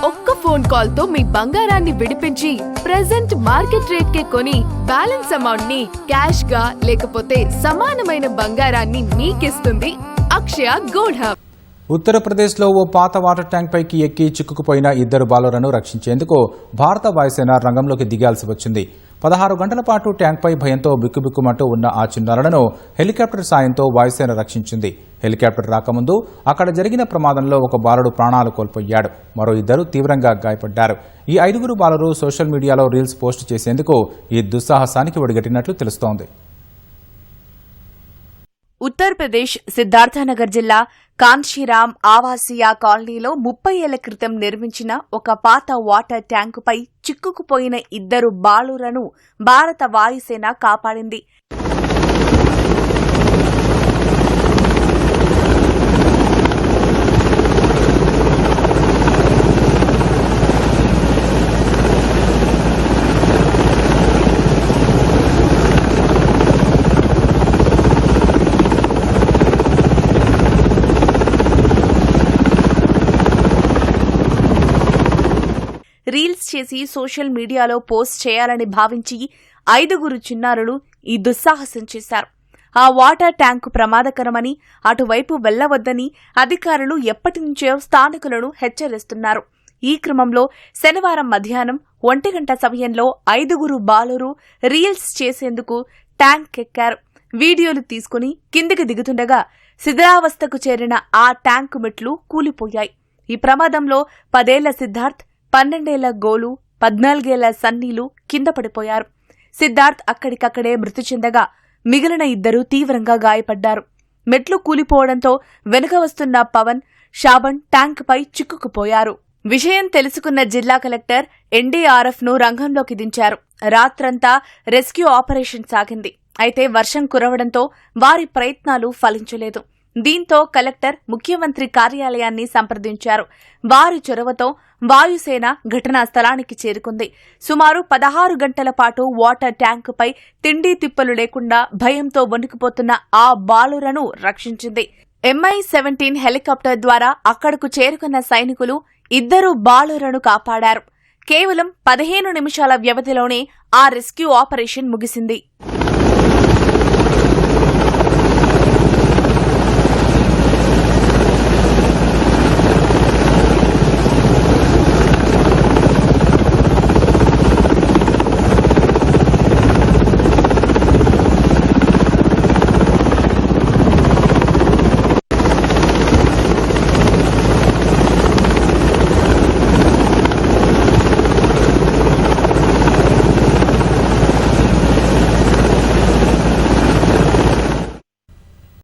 ఒక్క phone call తో మీ బంగారాన్ని విడిపించి ప్రెజెంట్ మార్కెట్ రేట్ కే కొని బ్యాలెన్స్ అమౌంట్ ని క్యాష్ గా లేకపోతే సమానమైన బంగారాన్ని మీకిస్తుంది అక్షయ గోల్డ్ హబ్. ఉత్తరప్రదేశ్లో ఓ పాత వాటర్ ట్యాంక్ పైకి ఎక్కి చిక్కుకుపోయిన ఇద్దరు బాలురను రక్షించేందుకు భారత వాయుసేన రంగంలోకి దిగాల్సి వచ్చింది. 16 గంటల పాటు ట్యాంక్పై భయంతో బిక్కుబిక్కుమంటూ ఉన్న ఆ చిన్నారులను హెలికాప్టర్ సాయంతో వాయుసేన రక్షించింది. హెలికాప్టర్ రాకముందు అక్కడ జరిగిన ప్రమాదంలో ఒక బాలుడు ప్రాణాలు కోల్పోయాడు. మరో ఇద్దరు తీవ్రంగా గాయపడ్డారు. ఈ 5 బాలురు సోషల్ మీడియాలో రీల్స్ పోస్ట్ చేసేందుకు ఈ దుస్సాహసానికి ఒడిగట్టినట్లు తెలుస్తోంది. ఉత్తరప్రదేశ్ సిద్ధార్థనగర్ జిల్లా కాన్షీరామ్ ఆవాసియా కాలనీలో 30 ఏళ్ల క్రితం నిర్మించిన ఒక పాత వాటర్ ట్యాంకుపై చిక్కుకుపోయిన ఇద్దరు బాలురను భారత వాయుసేన కాపాడింది. రీల్స్ చేసి సోషల్ మీడియాలో పోస్ట్ చేయాలని భావించి 5 చిన్నారులు ఈ దుస్సాహసం చేశారు. ఆ వాటర్ ట్యాంకు ప్రమాదకరమని, అటువైపు వెళ్లవద్దని అధికారులు ఎప్పటినుంచో స్థానికులను హెచ్చరిస్తున్నారు. ఈ క్రమంలో శనివారం మధ్యాహ్నం 1 గంట సమయంలో 5 బాలురు రీల్స్ చేసేందుకు ట్యాంక్ ఎక్కారు. వీడియోలు తీసుకుని కిందికి దిగుతుండగా శిథిలావస్థకు చేరిన ఆ ట్యాంకు మెట్లు కూలిపోయాయి. ఈ ప్రమాదంలో 10 ఏళ్ల సిద్ధార్థ్, 12 ఏళ్ల గోలు, 14 ఏళ్ల సన్నీలు కింద పడిపోయారు. సిద్ధార్థ్ అక్కడికక్కడే మృతి చెందగా మిగిలిన 2 తీవ్రంగా గాయపడ్డారు. మెట్లు కూలిపోవడంతో వెనుక వస్తున్న పవన్, షాబన్ ట్యాంకుపై చిక్కుకుపోయారు. విషయం తెలుసుకున్న జిల్లా కలెక్టర్ ఎన్డీఆర్ఎఫ్ ను రంగంలోకి దించారు. రాత్రంతా రెస్క్యూ ఆపరేషన్ సాగింది. అయితే వర్షం కురవడంతో వారి ప్రయత్నాలు ఫలించలేదు. దీంతో కలెక్టర్ ముఖ్యమంత్రి కార్యాలయాన్ని సంప్రదించారు. వారి చొరవతో వాయుసేన ఘటనా స్థలానికి చేరుకుంది. సుమారు 16 గంటల పాటు వాటర్ ట్యాంకుపై తిండి తిప్పలు లేకుండా భయంతో వణికిపోతున్న ఆ బాలురను రక్షించింది. MI-17 హెలికాప్టర్ ద్వారా అక్కడకు చేరుకున్న సైనికులు 2 బాలురను కాపాడారు. కేవలం 15 నిమిషాల వ్యవధిలోనే ఆ రెస్క్యూ ఆపరేషన్ ముగిసింది.